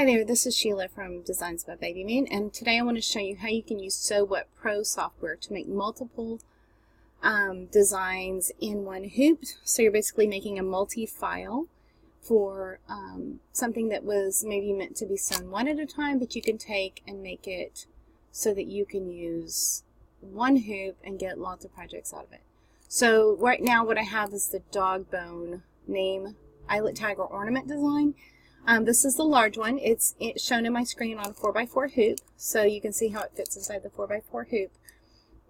Hi there, this is Sheila from Designs by Baby Moon, and today I want to show you how you can use Sew What Pro software to make multiple designs in one hoop. So you're basically making a multi-file for something that was maybe meant to be sewn one at a time, but you can take and make it so that you can use one hoop and get lots of projects out of it. So right now what I have is the dog bone name, eyelet tag, or ornament design. This is the large one. It's shown in my screen on a 4x4 hoop, so you can see how it fits inside the 4x4 hoop.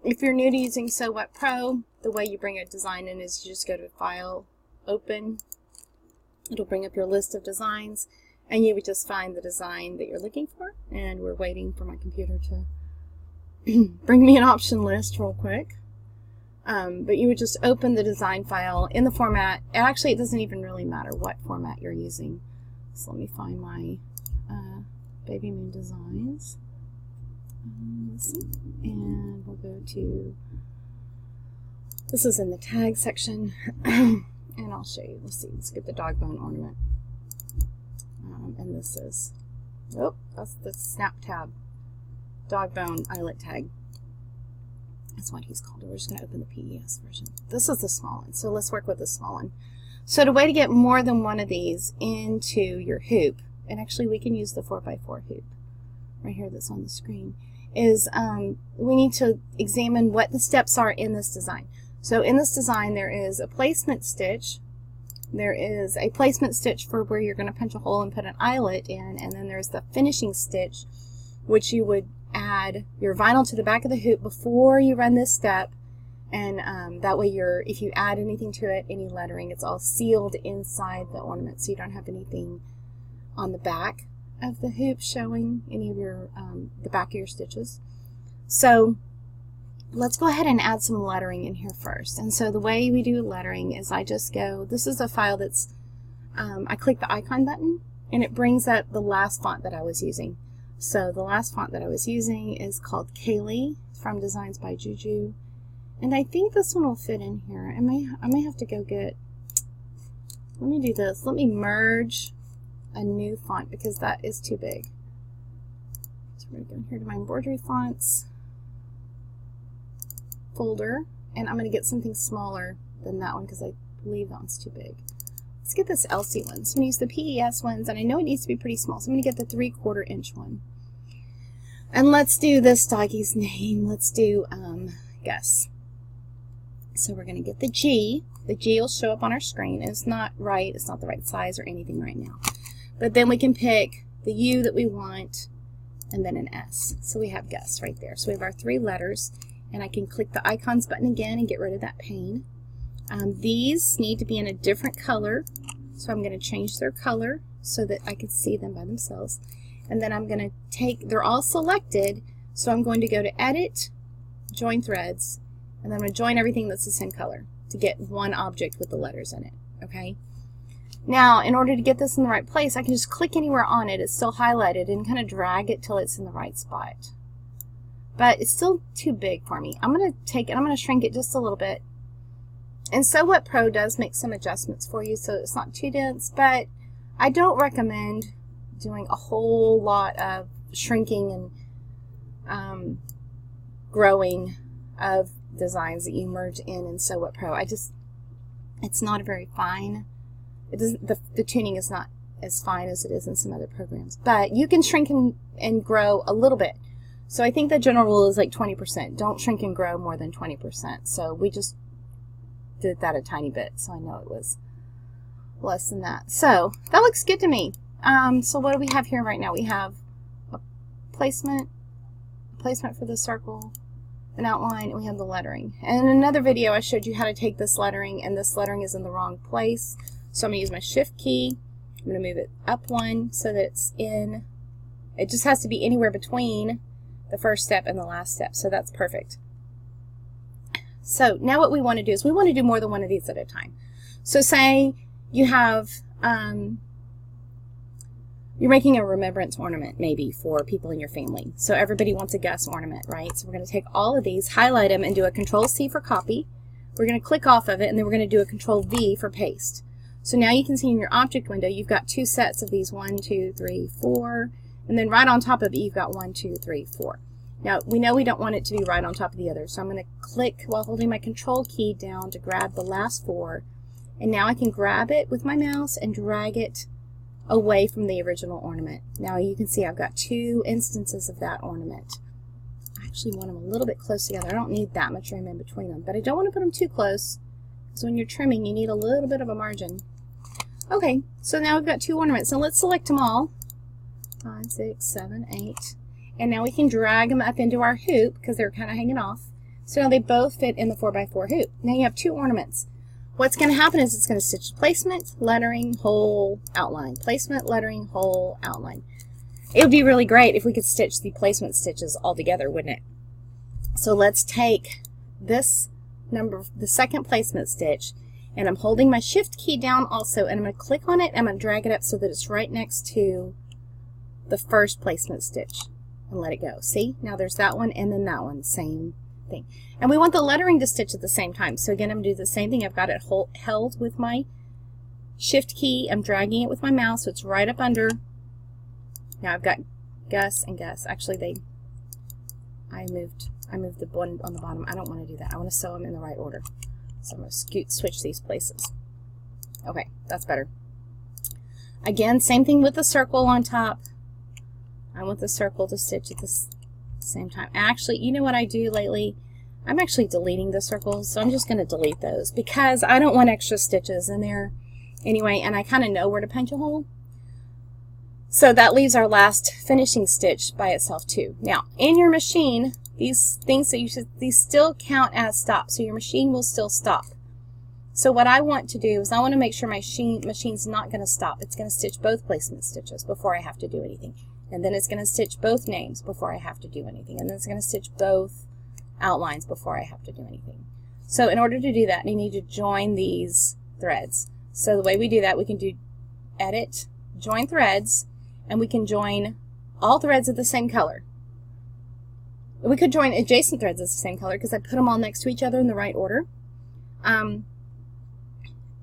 If you're new to using Sew What Pro, the way you bring a design in is you just go to File, Open. It'll bring up your list of designs, and you would just find the design that you're looking for. And we're waiting for my computer to bring me an option list real quick. But you would just open the design file in the format. Actually, it doesn't even really matter what format you're using. So let me find my Baby Moon designs. Let's see. And we'll go to, this is in the tag section, and I'll show you. Let's see, let's get the dog bone ornament. And this is, oh, that's the snap tab. Dog bone eyelet tag. That's what he's called. We're just going to open the PES version. This is the small one, so let's work with the small one. So the way to get more than one of these into your hoop, and actually we can use the 4x4 hoop right here that's on the screen, is we need to examine what the steps are in this design. So in this design there is a placement stitch. There is a placement stitch for where you're going to punch a hole and put an eyelet in, and then there's the finishing stitch, which you would add your vinyl to the back of the hoop before you run this step. And that way if you add anything to it, any lettering, it's all sealed inside the ornament, so you don't have anything on the back of the hoop showing any of your, the back of your stitches. So let's go ahead and add some lettering in here first. And so the way we do lettering is I just go, this is a file that's, I click the icon button and it brings up the last font that I was using. So the last font that I was using is called Kaylee from Designs by Juju. And I think this one will fit in here. I may have to go get, let me do this. Let me merge a new font because that is too big. So we're going to go in here to my embroidery fonts folder, and I'm going to get something smaller than that one because I believe that one's too big. Let's get this Elsie one. So I'm going to use the PES ones, and I know it needs to be pretty small, so I'm going to get the 3/4 inch one. And let's do this doggy's name. Let's do Gus. So we're going to get the G. The G will show up on our screen. It's not right. It's not the right size or anything right now. But then we can pick the U that we want and then an S. So we have Gus right there. So we have our 3 letters. And I can click the icons button again and get rid of that pane. These need to be in a different color. So I'm going to change their color so that I can see them by themselves. And then I'm going to take, they're all selected. So I'm going to go to Edit, Join Threads. And then I'm going to join everything that's the same color to get one object with the letters in it, okay? Now, in order to get this in the right place, I can just click anywhere on it. It's still highlighted, and kind of drag it till it's in the right spot. But it's still too big for me. I'm going to take it, I'm going to shrink it just a little bit. And Sew What Pro does make some adjustments for you, so it's not too dense, but I don't recommend doing a whole lot of shrinking and growing of designs that you merge in Sew What Pro. It's not very fine. It doesn't, the tuning is not as fine as it is in some other programs. But you can shrink and grow a little bit. So I think the general rule is like 20%. Don't shrink and grow more than 20%. So we just did that a tiny bit, so I know it was less than that. So that looks good to me. So what do we have here right now? We have a placement for the circle, an outline, and we have the lettering. And in another video I showed you how to take this lettering, and this lettering is in the wrong place. So I'm going to use my shift key. I'm going to move it up one so that it's in, it just has to be anywhere between the first step and the last step. So that's perfect. So now what we want to do is we want to do more than one of these at a time. So say you have, you're making a remembrance ornament maybe for people in your family. So everybody wants a Gus ornament, right? So we're going to take all of these, highlight them, and do a Control-C for copy. We're going to click off of it, and then we're going to do a Control-V for paste. So now you can see in your object window, you've got two sets of these 1, 2, 3, 4, and then right on top of it, you've got 1, 2, 3, 4. Now, we know we don't want it to be right on top of the other, so I'm going to click while holding my control key down to grab the last 4, and now I can grab it with my mouse and drag it away from the original ornament. Now you can see I've got two instances of that ornament. I actually want them a little bit close together. I don't need that much room in between them, but I don't want to put them too close, because when you're trimming, you need a little bit of a margin. Okay, so now we've got two ornaments. Now let's select them all. 5, 6, 7, 8. And now we can drag them up into our hoop because they're kind of hanging off. So now they both fit in the 4x4 hoop. Now you have two ornaments. What's going to happen is it's going to stitch placement, lettering, hole, outline. Placement, lettering, hole, outline. It would be really great if we could stitch the placement stitches all together, wouldn't it? So let's take this number, the second placement stitch, and I'm holding my shift key down also, and I'm going to click on it and I'm going to drag it up so that it's right next to the first placement stitch and let it go. See? Now there's that one and then that one, same thing. And we want the lettering to stitch at the same time. So again, I'm going to do the same thing. I've got it held with my shift key. I'm dragging it with my mouse so it's right up under. Now I've got Gus and Gus. Actually, I moved the one on the bottom. I don't want to do that. I want to sew them in the right order. So I'm going to switch these places. Okay, that's better. Again, same thing with the circle on top. I want the circle to stitch at the same time. Actually, you know what I do lately? I'm actually deleting the circles, so I'm just going to delete those because I don't want extra stitches in there anyway, and I kind of know where to punch a hole. So that leaves our last finishing stitch by itself too. Now, in your machine, these things that these still count as stops, so your machine will still stop. So what I want to do is I want to make sure my machine's not going to stop. It's going to stitch both placement stitches before I have to do anything. And then it's going to stitch both names before I have to do anything. And then it's going to stitch both outlines before I have to do anything. So in order to do that, you need to join these threads. So the way we do that, we can do Edit, Join Threads, and we can join all threads of the same color. We could join adjacent threads of the same color because I put them all next to each other in the right order.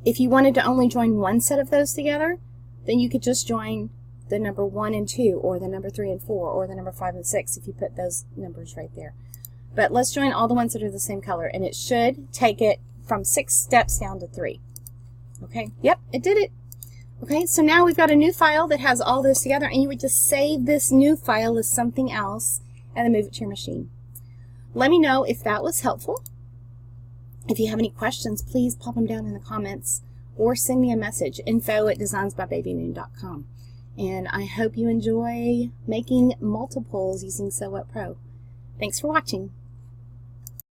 If you wanted to only join one set of those together, then you could just join the number 1 and 2, or the number 3 and 4, or the number 5 and 6 if you put those numbers right there. But let's join all the ones that are the same color, and it should take it from 6 steps down to 3. Okay, yep, it did it. Okay, so now we've got a new file that has all this together, and you would just save this new file as something else and then move it to your machine. Let me know if that was helpful. If you have any questions, please pop them down in the comments or send me a message, info@designsbybabymoon.com. And I hope you enjoy making multiples using Sew What Pro. Thanks for watching.